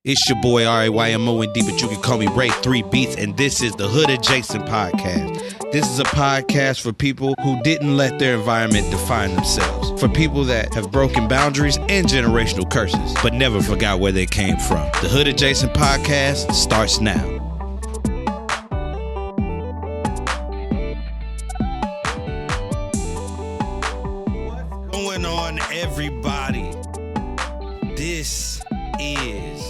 It's your boy RAYMOND, but you can call me Ray 3 Beats, and this is the Hood Adjacent Podcast. This is a podcast for people who didn't let their environment define themselves. For people that have broken boundaries and generational curses, but never forgot where they came from. The Hood Adjacent Podcast starts now. What's going on, everybody? This is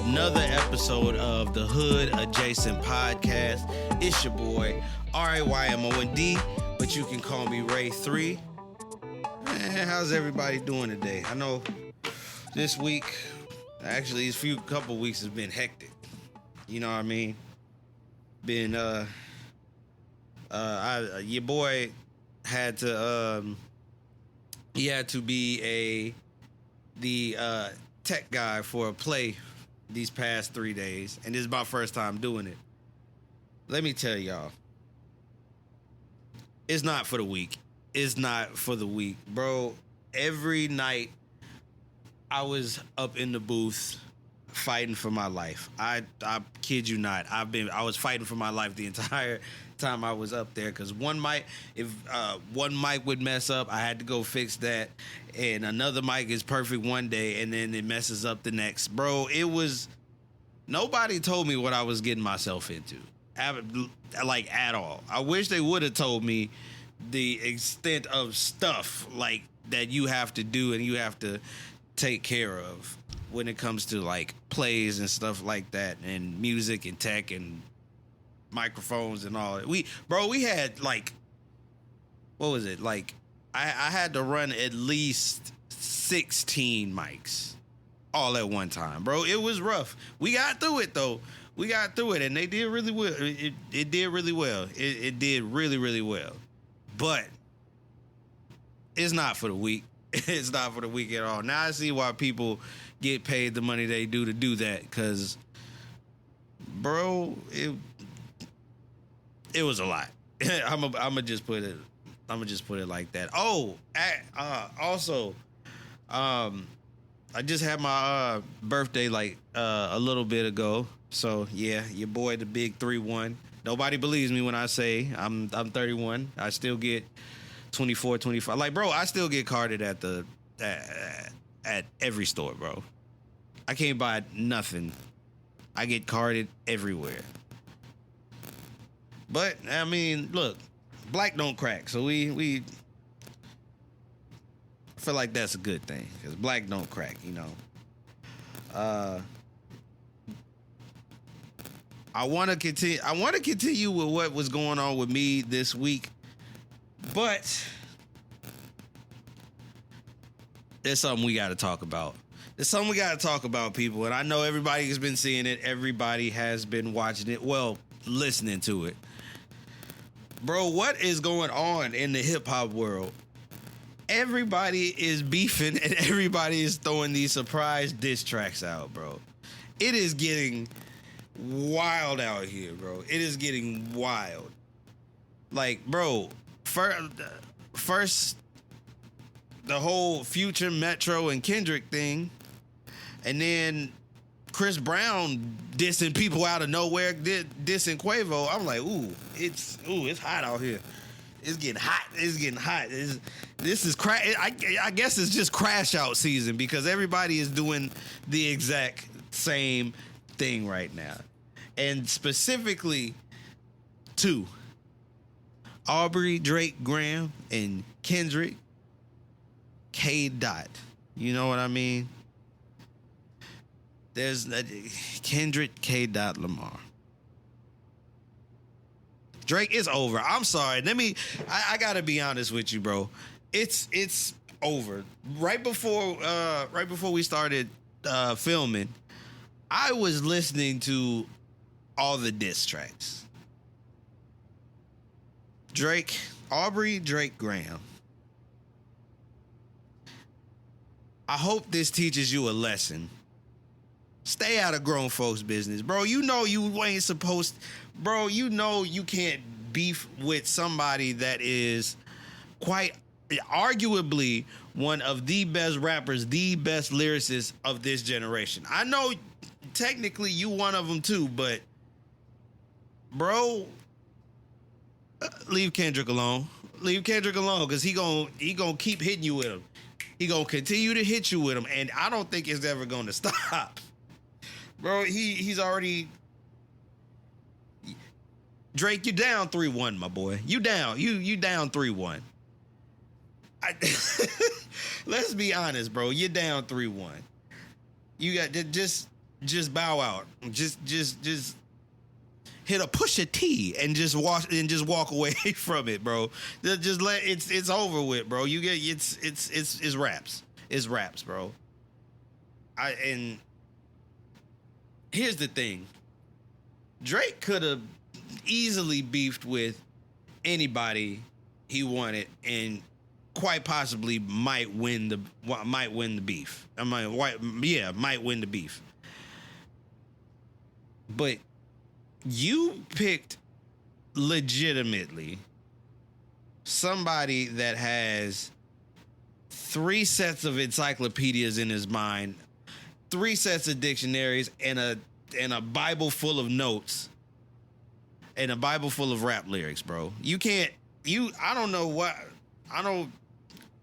another episode of the Hood Adjacent Podcast. It's your boy RAYMOND, but you can call me Ray 3. Man, how's everybody doing today? I know this week, actually these couple weeks has been hectic. You know what I mean? Been your boy had to he had to be the tech guy for a play these past 3 days, and this is my first time doing it. Let me tell y'all, it's not for the weak. It's not for the weak, bro. Every night I was up in the booth fighting for my life. I kid you not. I was fighting for my life the entire time I was up there, because one mic would mess up, I had to go fix that, and another mic is perfect one day and then it messes up the next. Bro, nobody told me what I was getting myself into, like, at all. I wish they would have told me the extent of stuff like that you have to do and you have to take care of when it comes to like plays and stuff like that, and music and tech and microphones and all that. We had like, what was it? Like, I had to run at least 16 mics all at one time, bro. It was rough. We got through it though. We got through it, and they did really well. It did really well. It did really, really well. But it's not for the weak. It's not for the weak at all. Now I see why people get paid the money they do to do that, because, bro, it was a lot. I'm gonna just put it like that. Also, I just had my birthday like a little bit ago. So yeah, your boy, the big 3-1. Nobody believes me when I say I'm 31. I still get 24, 25. Like, bro, I still get carded at every store, bro. I can't buy nothing. I get carded everywhere. But I mean, look, black don't crack, so we feel like that's a good thing, because black don't crack, you know. I want to continue with what was going on with me this week, but there's something we got to talk about. There's something we got to talk about, people, and I know everybody has been seeing it. Everybody has been watching it. Well, listening to it. Bro, what is going on in the hip-hop world? Everybody is beefing, and everybody is throwing these surprise diss tracks out, bro. It is getting wild out here, bro. It is getting wild. Like, bro, first the whole Future, Metro, and Kendrick thing, and then Chris Brown dissing people out of nowhere, dissing Quavo. I'm like, it's hot out here. It's getting hot. This is I guess it's just crash out season, because everybody is doing the exact same thing right now. And specifically two: Aubrey Drake Graham and Kendrick K. Dot. You know what I mean? There's Kendrick K. Dot Lamar. Drake, it's over. I'm sorry. I gotta be honest with you, bro. It's over. Right before we started filming, I was listening to all the diss tracks. Aubrey Drake Graham. I hope this teaches you a lesson. Stay out of grown folks' business, bro. You know you ain't supposed, bro. You know you can't beef with somebody that is quite arguably one of the best rappers, the best lyricists of this generation. I know technically you one of them too, but bro, leave Kendrick alone. Leave Kendrick alone, because he gonna keep hitting you with him. He gonna continue to hit you with him, and I don't think it's ever gonna stop. Bro, he's already... Drake, you down 3-1, my boy. You down. You down 3-1. Let's be honest, bro. You're down 3-1. You got to just bow out. Just hit a push a T and just walk away from it, bro. Just let it's over with, bro. You get it's raps. It's raps, bro. And here's the thing. Drake could have easily beefed with anybody he wanted, and quite possibly might win the beef. Might win the beef. But you picked legitimately somebody that has 3 sets of encyclopedias in his mind, 3 sets of dictionaries, and a Bible full of notes, and a Bible full of rap lyrics, bro. I don't know what,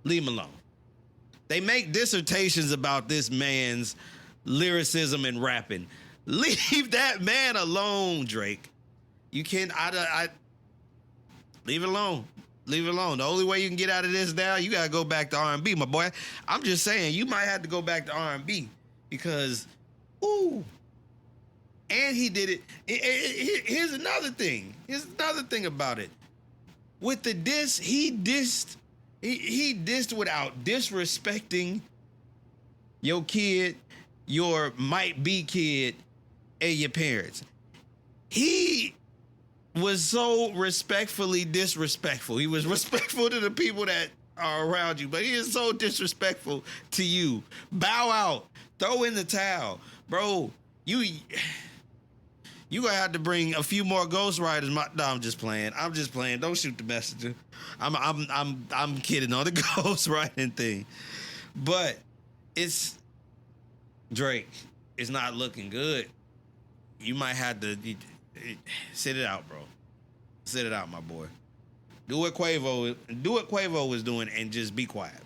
leave him alone. They make dissertations about this man's lyricism and rapping. Leave that man alone, Drake. You can't, leave it alone. Leave it alone. The only way you can get out of this now, you gotta go back to R&B, my boy. I'm just saying, you might have to go back to R&B, because, and he did it. Here's another thing. Here's another thing about it. With the diss, he dissed without disrespecting your kid, your might be kid, and your parents. He was so respectfully disrespectful. He was respectful to the people that are around you, but he is so disrespectful to you. Bow out. Throw in the towel. Bro, you gonna have to bring a few more ghostwriters. No, I'm just playing. Don't shoot the messenger. I'm kidding on the ghostwriting thing. But it's Drake. It's not looking good. You might have to sit it out, bro. Sit it out, my boy. Do what Quavo was doing and just be quiet.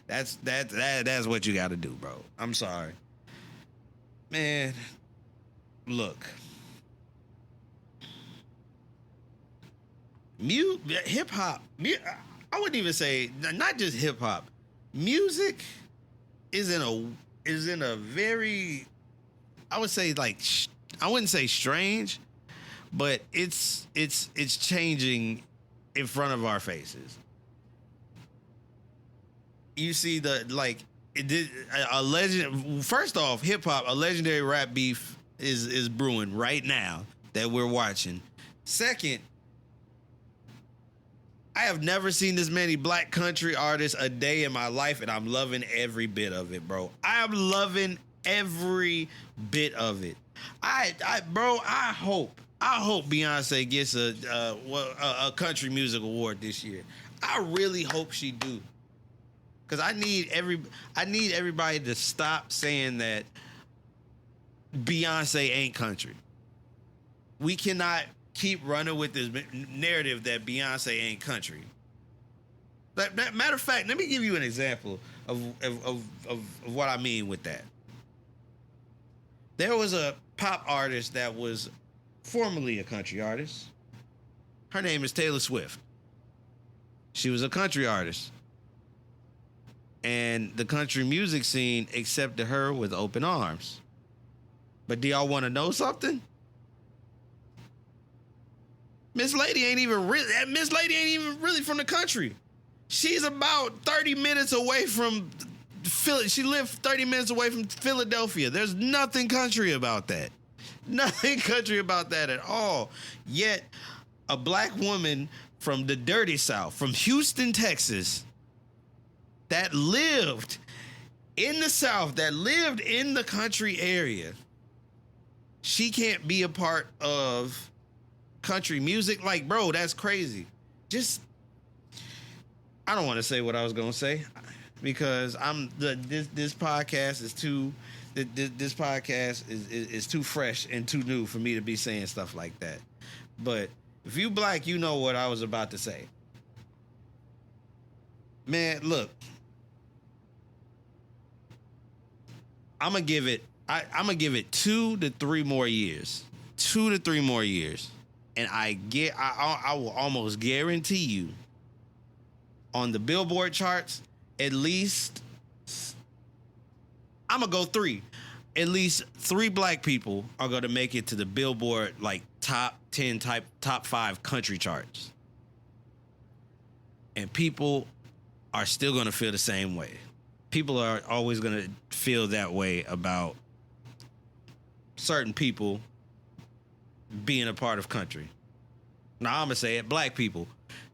That's what you got to do, bro. I'm sorry, man. Look, hip hop. I wouldn't even say not just hip hop. Music is in a very, I would say, like, I wouldn't say strange, but it's changing in front of our faces. You see a legend. First off, hip hop, a legendary rap beef is brewing right now that we're watching. Second, I have never seen this many black country artists a day in my life, and I'm loving every bit of it, bro. I'm loving every bit of it. I hope Beyonce gets a country music award this year. I really hope she do. Cause I need everybody to stop saying that Beyonce ain't country. We cannot keep running with this narrative that Beyonce ain't country. Matter of fact, let me give you an example of what I mean with that. There was a pop artist that was formerly a country artist. Her name is Taylor Swift. She was a country artist. And the country music scene accepted her with open arms. But do y'all want to know something? Miss Lady ain't even really from the country. She's about 30 minutes away from Philly. She lived 30 minutes away from Philadelphia. There's nothing country about that. Nothing country about that at all. Yet, a black woman from the dirty South, from Houston, Texas, that lived in the South, that lived in the country area, she can't be a part of country music. Like, bro, that's crazy. I don't want to say what I was going to say, because this podcast is too This podcast is too fresh and too new for me to be saying stuff like that. But if you black, you know what I was about to say. Man, look. I'm gonna give it 2 to 3 more years. 2 to 3 more years. And I will almost guarantee you on the Billboard charts, at least I'm gonna go 3. At least 3 black people are gonna make it to the Billboard like top 10 top 5 country charts. And people are still gonna feel the same way. People are always gonna feel that way about certain people being a part of country. Now I'm gonna say it, black people.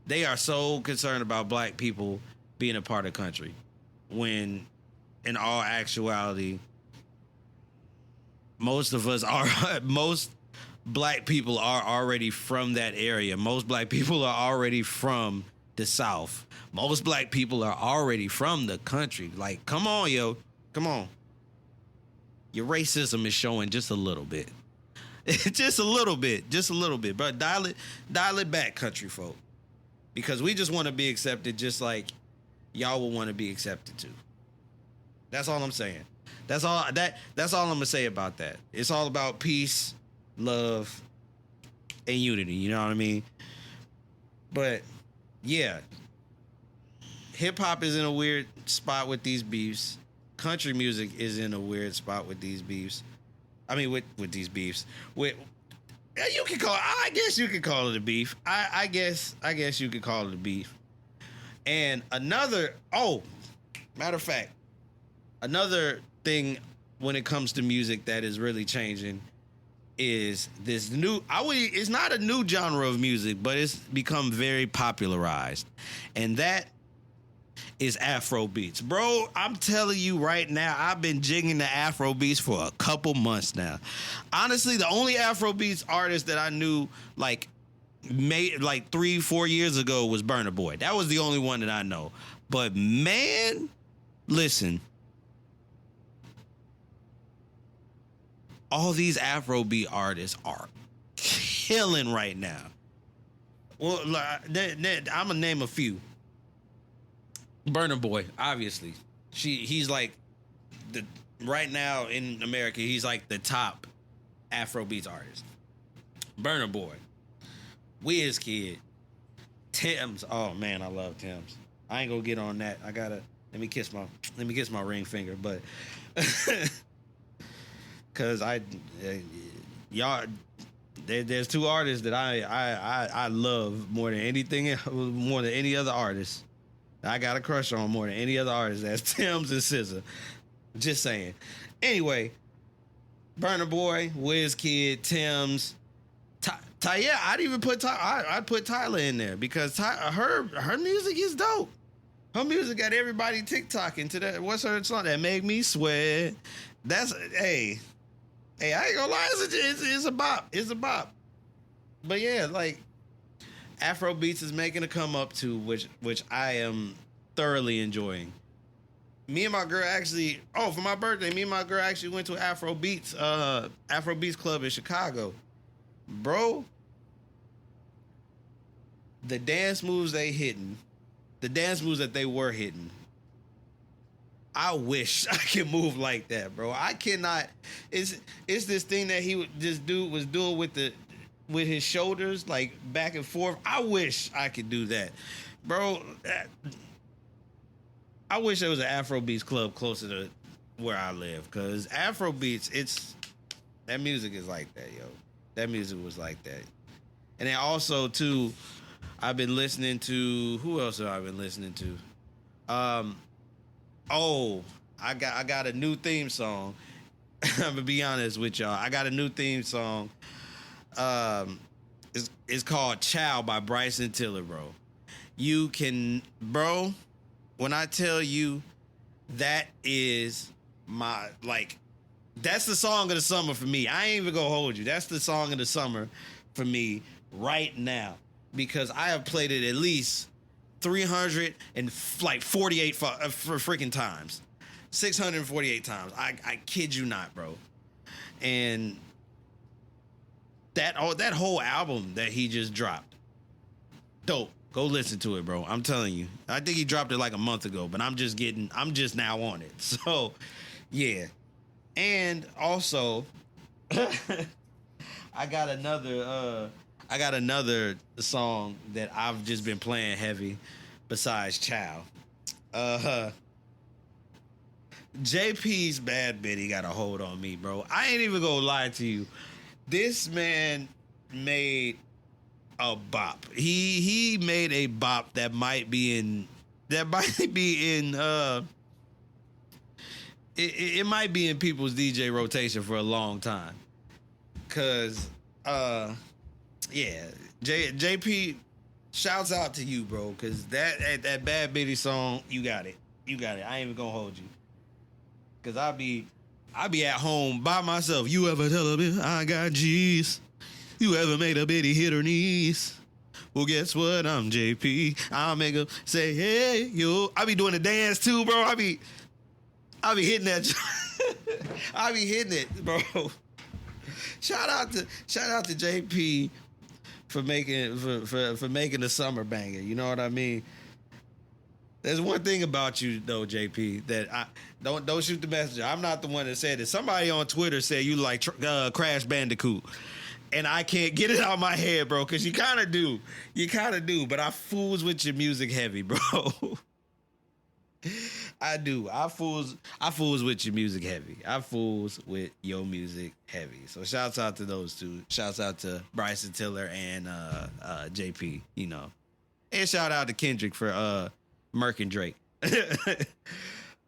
They are so concerned about black people being a part of country when in all actuality most black people are already from that area. Most black people are already from the South. Most black people are already from the country. Like, come on, yo. Come on. Your racism is showing just a little bit. Just a little bit. Just a little bit. But dial it back, country folk. Because we just want to be accepted just like y'all will want to be accepted too. That's all I'm saying. That's all I'm gonna say about that. It's all about peace, love, and unity. You know what I mean? But yeah, hip hop is in a weird spot with these beefs. Country music is in a weird spot with these beefs. I mean, with these beefs. You can call. I guess you could call it a beef. I guess you could call it a beef. And another. Oh, matter of fact, another thing when it comes to music that is really changing is this new. It's not a new genre of music, but it's become very popularized, and that is Afro beats. Bro, I'm telling you right now, I've been jigging the Afro beats for a couple months now. Honestly, the only Afro beats artist that I knew like 3-4 years ago was Burna Boy. That was the only one that I know. But man, listen. All these Afrobeat artists are killing right now. Well, I'm gonna name a few. Burna Boy, obviously, he's like right now in America. He's like the top Afrobeats artist. Burna Boy, Wizkid, Tim's. Oh man, I love Tim's. I ain't gonna get on that. Let me kiss my ring finger, but. Cause y'all, there's 2 artists that I love more than anything else, more than any other artist. I got a crush on more than any other artist. That's Tim's and SZA. Just saying. Anyway, Burna Boy, Wizkid, Tim's, yeah, I'd even put I'd put Tyler in there because her music is dope. Her music got everybody TikToking to that. What's her song that make me sweat? That's Hey, I ain't gonna lie, it's a bop. It's a bop. But yeah, like Afro beats is making a come up to which I am thoroughly enjoying. Me and my girl actually, for my birthday, me and my girl actually went to Afro Beats Club in Chicago. Bro, the dance moves that they were hitting, I wish I could move like that, bro. I cannot. It's this thing that this dude was doing with his shoulders, like back and forth. I wish I could do that, bro. I wish there was an Afrobeats club closer to where I live, cause Afrobeats, that music is like that, yo. That music was like that, and then also too, I've been listening to who else have I been listening to? I got a new theme song. I'm gonna be honest with y'all. I got a new theme song. It's called "Child" by Bryson Tiller, bro. You can, bro. When I tell you, that is that's the song of the summer for me. I ain't even gonna hold you. That's the song of the summer for me right now because I have played it at least 348 for freaking times. 648 times. I kid you not, bro. And that whole album that he just dropped, dope. Go listen to it, bro. I'm telling you. I think he dropped it like a month ago, but I'm just now on it. So, yeah. And also, I got another song that I've just been playing heavy besides Chow. JP's Bad Bitty got a hold on me, bro. I ain't even gonna lie to you. This man made a bop. He made a bop that might be in it might be in people's DJ rotation for a long time. Cause yeah, JP, shouts out to you, bro. Cause that Bad Bitty song, you got it. I ain't even gonna hold you. Cause I be at home by myself. You ever tell a bitch I got G's? You ever made a bitty hit her knees? Well, guess what? I'm JP. I'll make her say, hey, yo. I be doing the dance too, bro. I be hitting that. I be hitting it, bro. Shout out to JP for making the summer banger. You know what I mean? There's one thing about you though, JP, that I don't shoot the messenger. I'm not the one that said it. Somebody on Twitter said you like Crash Bandicoot. And I can't get it out of my head, bro, because you kind of do. But I fools with your music heavy, bro. I do. I fools with your music heavy. I fools with your music heavy. So shouts out to those two. Shouts out to Bryson Tiller and JP, you know. And shout out to Kendrick for Merc and Drake.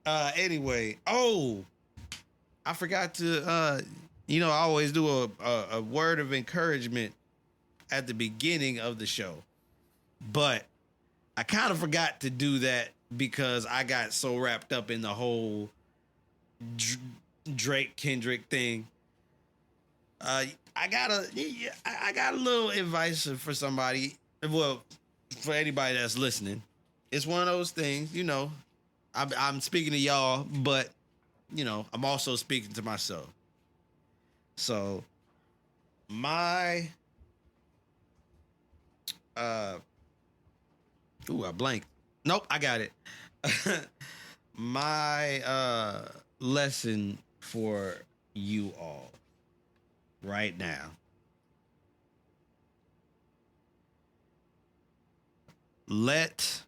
Anyway, I forgot to I always do a word of encouragement at the beginning of the show. But I kind of forgot to do that because I got so wrapped up in the whole Drake Kendrick thing. I got a little advice for somebody. Well, for anybody that's listening. It's one of those things, you know. I'm speaking to y'all, but I'm also speaking to myself. So my I blanked. Nope, I got it. My lesson for you all right now. Let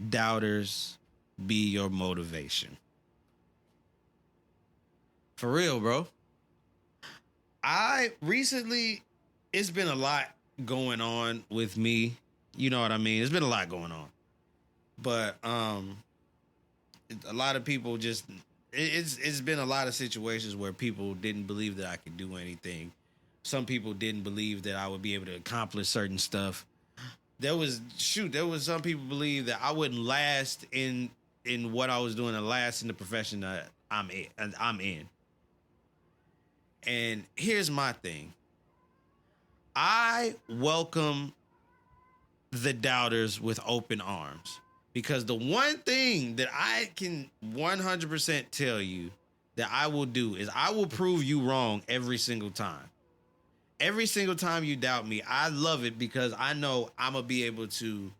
doubters be your motivation. For real, bro. It's been a lot going on with me. You know what I mean? There's been a lot going on. But a lot of people it's been a lot of situations where people didn't believe that I could do anything. Some people didn't believe that I would be able to accomplish certain stuff. There was some people believe that I wouldn't last in what I was doing and last in the profession that I'm in. And here's my thing. I welcome the doubters with open arms, because the one thing that I can 100% tell you that I will do is I will prove you wrong every single time. Every single time you doubt me, I love it because I know I'm going to be able to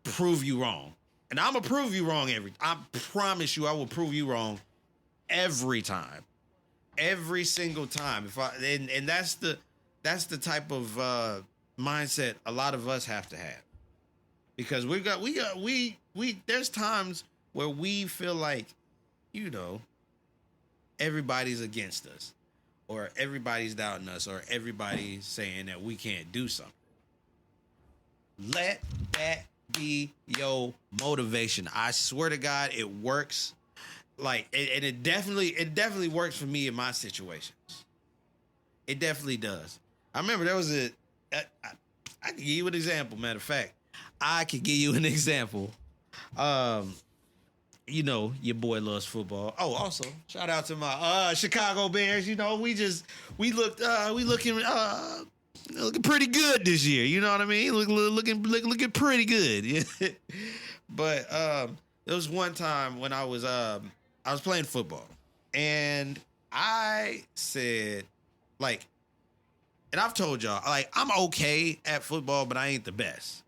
prove you wrong. And I'm going to prove you wrong I promise you I will prove you wrong every time. Every single time. And that's the type of mindset a lot of us have to have. Because there's times where we feel like, everybody's against us, or everybody's doubting us, or everybody's saying that we can't do something. Let that be your motivation. I swear to God, it works. And it definitely works for me in my situations. It definitely does. I remember there was I can give you an example. Matter of fact, I could give you an example. Your boy loves football. Oh, also shout out to my Chicago Bears. We looking pretty good this year. You know what I mean? Looking pretty good. But There was one time when I was playing football, and I said, like, and I've told y'all, like, I'm okay at football, but I ain't the best.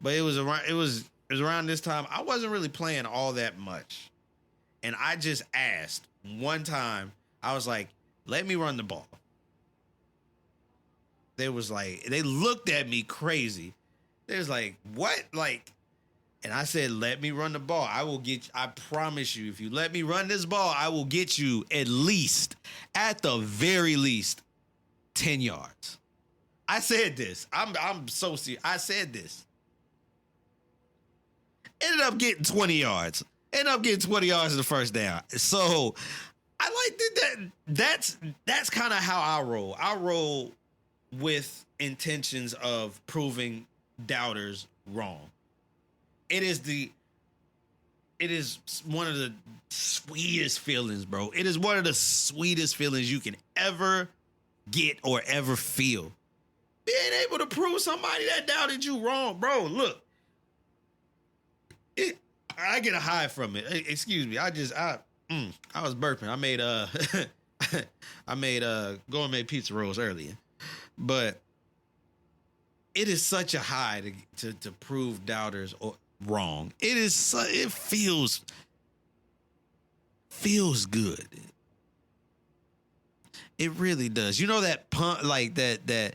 But it was around this time I wasn't really playing all that much, and I just asked one time. I was like, "Let me run the ball." They looked at me crazy. They was like, "What?" Like, and I said, "Let me run the ball. I promise you, if you let me run this ball, I will get you at the very least, 10 yards." I said this. I'm so serious. I said this. Ended up getting 20 yards. Ended up getting 20 yards in the first down. So I like that. That's kind of how I roll. I roll with intentions of proving doubters wrong. It is one of the sweetest feelings, bro. It is one of the sweetest feelings you can ever get or ever feel. Being able to prove somebody that doubted you wrong, bro. Look, I get a high from it. Excuse me. I was burping. I made gourmet pizza rolls earlier, but it is such a high to prove doubters wrong. It feels good. It really does. You know that pump, like that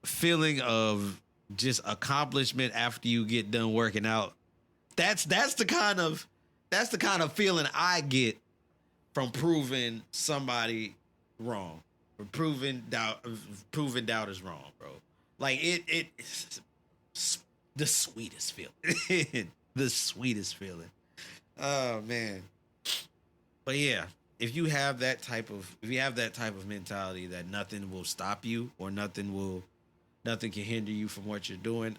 feeling of just accomplishment after you get done working out. That's the kind of feeling I get from proving somebody wrong, or proving doubters wrong, bro. Like it's the sweetest feeling. The sweetest feeling. Oh man. But yeah, if you have that type of mentality that nothing will stop you or nothing can hinder you from what you're doing,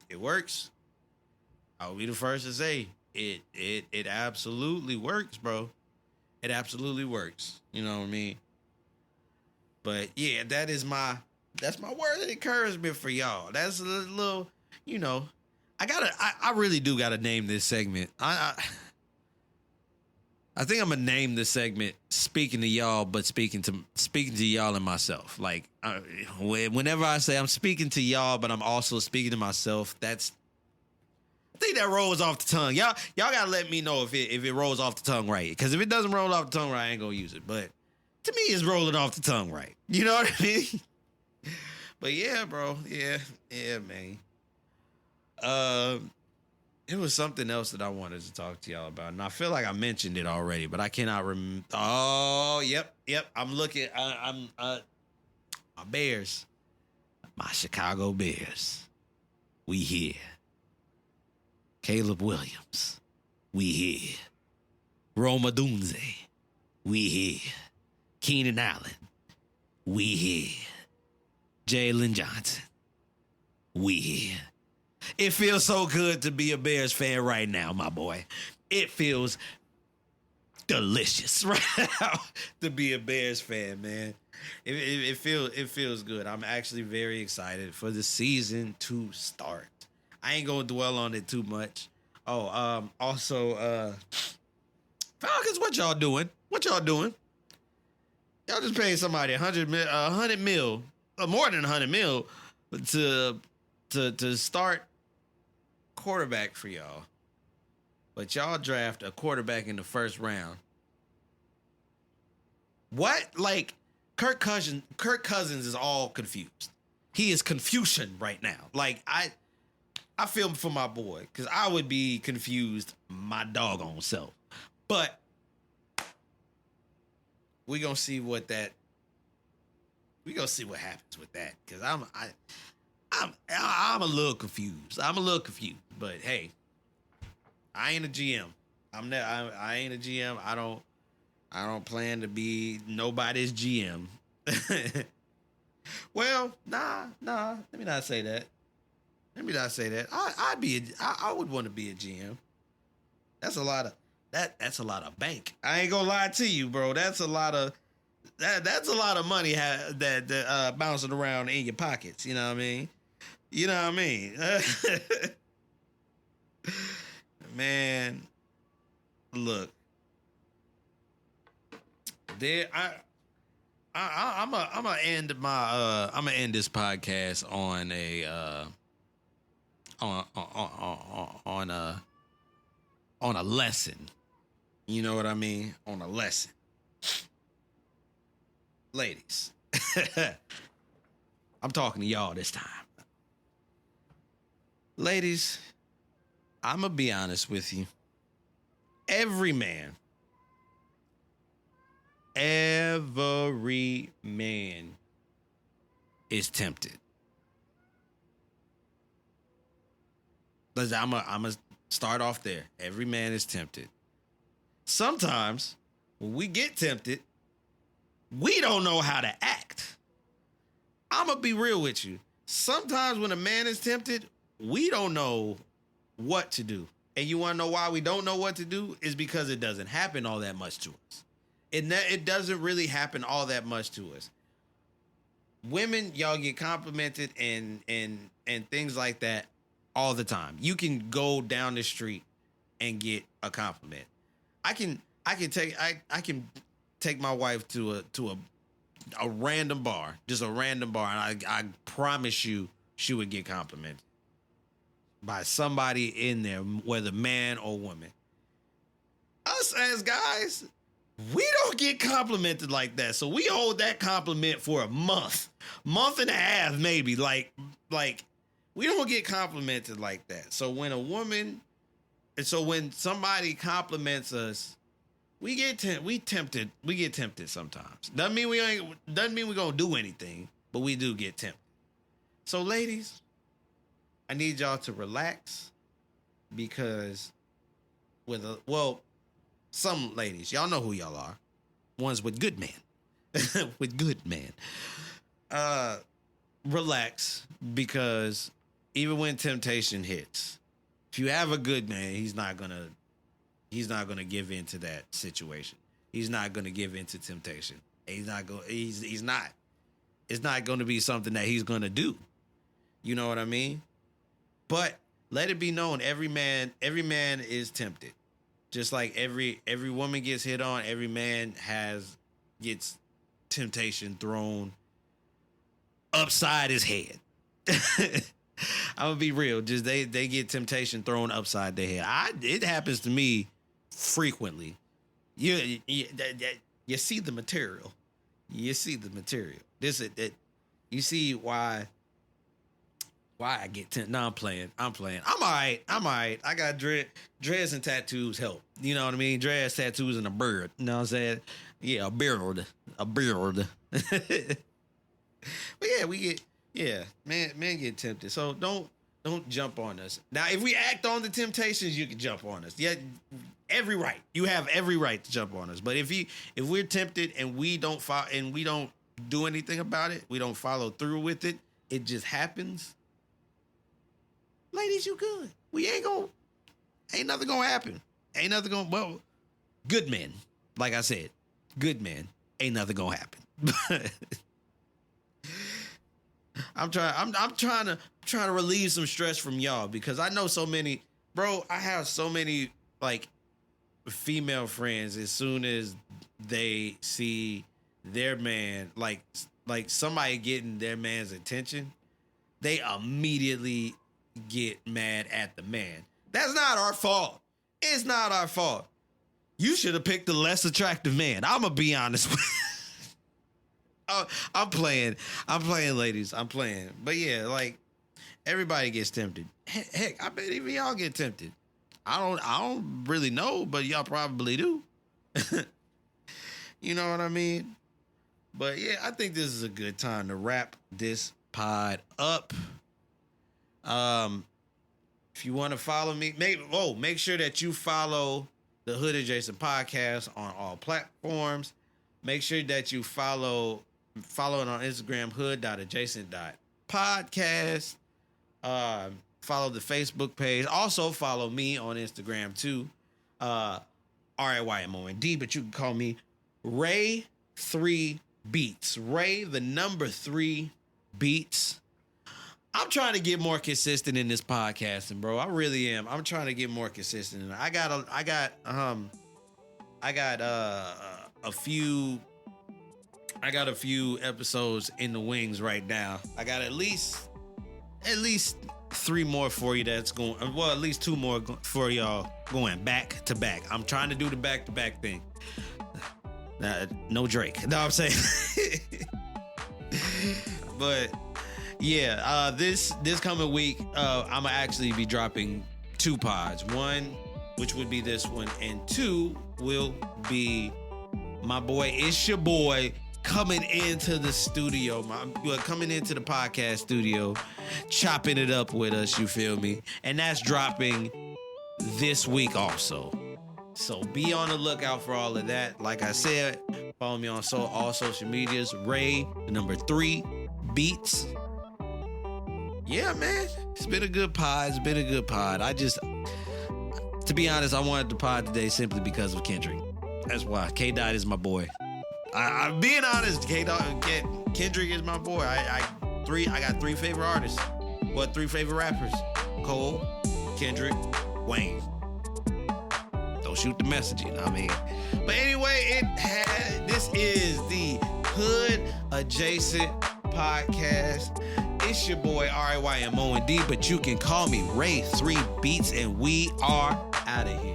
it works. I'll be the first to say it absolutely works, bro. It absolutely works. You know what I mean? But yeah, that's my word of encouragement for y'all. That's a little, I really do gotta name this segment. I think I'm gonna name this segment "Speaking to Y'all," but speaking to y'all and myself. Like whenever I say I'm speaking to y'all, but I'm also speaking to myself, I think that rolls off the tongue. Y'all gotta let me know if it rolls off the tongue right. Because if it doesn't roll off the tongue right, I ain't gonna use it. But to me, it's rolling off the tongue right. You know what I mean? But yeah, bro. Yeah, man. It was something else that I wanted to talk to y'all about, and I feel like I mentioned it already, but I cannot remember. Oh, yep. I'm looking. I'm my Bears, my Chicago Bears. We here. Caleb Williams. We here. Roma Dunze. We here. Keenan Allen. We here. Jalen Johnson. We here. It feels so good to be a Bears fan right now, my boy. It feels delicious right now to be a Bears fan, man. It feels good. I'm actually very excited for the season to start. I ain't gonna dwell on it too much. Oh, also, Falcons, what y'all doing? Y'all just paying somebody $100 mil, more than $100 mil, to start quarterback for y'all, but y'all draft a quarterback in the first round. What? Like Kirk Cousins is all confused. He is confusion right now. Like I feel for my boy because I would be confused my doggone self. But we gonna see what happens with that because I'm a little confused. But hey, I ain't a GM. I ain't a GM. I don't plan to be nobody's GM. Well, nah. Let me not say that. I would want to be a GM. That's a lot of that's a lot of bank. I ain't gonna lie to you, bro. That's a lot of money that bouncing around in your pockets. You know what I mean? You know what I mean? Man, look, there. I'm gonna end my. I'm gonna end this podcast on a on a lesson. You know what I mean? On a lesson, ladies. I'm talking to y'all this time, ladies. I'm gonna be honest with you. Every man is tempted. I'm gonna start off there. Every man is tempted. Sometimes when we get tempted, we don't know how to act. I'm gonna be real with you. Sometimes when a man is tempted, we don't know what to do. And you want to know why we don't know what to do? Is because it doesn't happen all that much to us. It doesn't really happen all that much to us. Women, y'all get complimented and things like that all the time. You can go down the street and get a compliment. I can take my wife to a random bar, just a random bar, and I promise you she would get complimented by somebody in there, whether man or woman. Us as guys, we don't get complimented like that. So we hold that compliment for a month and a half, maybe. Like we don't get complimented like that. So when somebody compliments us, we get tempted sometimes. Doesn't mean we're gonna do anything, but we do get tempted. So ladies, I need y'all to relax because some ladies, y'all know who y'all are. Ones with good men. With good men. Relax because even when temptation hits, if you have a good man, he's not gonna give in to that situation. He's not gonna give in to temptation. He's not. It's not gonna be something that he's gonna do. You know what I mean? But let it be known, every man is tempted. Just like every woman gets hit on, every man gets temptation thrown upside his head. I'm gonna be real. Just they get temptation thrown upside their head. It happens to me frequently. You see the material. You see the material. You see why I get tempted. No, I'm playing. I'm all right. I got dreads and tattoos help. You know what I mean? Dreads, tattoos, and a beard. You know what I'm saying? Yeah, a beard. But yeah, men get tempted. So don't jump on us. Now, if we act on the temptations, you can jump on us. Yeah, every right. You have every right to jump on us. But if we're tempted and we don't do anything about it, we don't follow through with it, it just happens. Ladies, you good. Ain't nothing gonna happen. Good men. Like I said, good men. Ain't nothing gonna happen. I'm trying to relieve some stress from y'all because I know so many, bro. I have so many like female friends. As soon as they see their man, like somebody getting their man's attention, they immediately get mad at the man. That's not our fault. It's not our fault. You should have picked the less attractive man. I'm gonna be honest with you. I'm playing, ladies. I'm playing. But yeah, like everybody gets tempted. Heck, I bet even y'all get tempted. I don't really know, but y'all probably do. You know what I mean? But yeah, I think this is a good time to wrap this pod up. If you want to follow me, make sure that you follow the Hood Adjacent Podcast on all platforms. Make sure that you follow it on Instagram, hood.adjacent.podcast. Follow the Facebook page. Also follow me on Instagram too. RAYMOND, but you can call me Ray3 Beats. Ray, the number 3 Beats. I'm trying to get more consistent in this podcasting, bro. I really am. I'm trying to get more consistent. I got a few episodes in the wings right now. I got at least 3 more for you that's going, well, at least 2 more for y'all going back to back. I'm trying to do the back to back thing. No Drake. No, I'm saying. But yeah, this coming week, I'm gonna actually be dropping 2 pods. 1, which would be this one, and 2 will be my boy, it's your boy, coming into the studio, coming into the podcast studio, chopping it up with us, you feel me? And that's dropping this week also. So be on the lookout for all of that. Like I said, follow me on all social medias, Ray, the number 3, Beats. Yeah, man, it's been a good pod. To be honest, I wanted the pod today simply because of Kendrick. That's why. K-Dot is my boy. I'm being honest. Kendrick is my boy. I got 3 favorite artists. 3 favorite rappers? Cole, Kendrick, Wayne. Don't shoot the messaging. I mean, but anyway, this is the Hood Adjacent Podcast. It's your boy RAYMOND, but you can call me Ray 3 Beats, and we are out of here.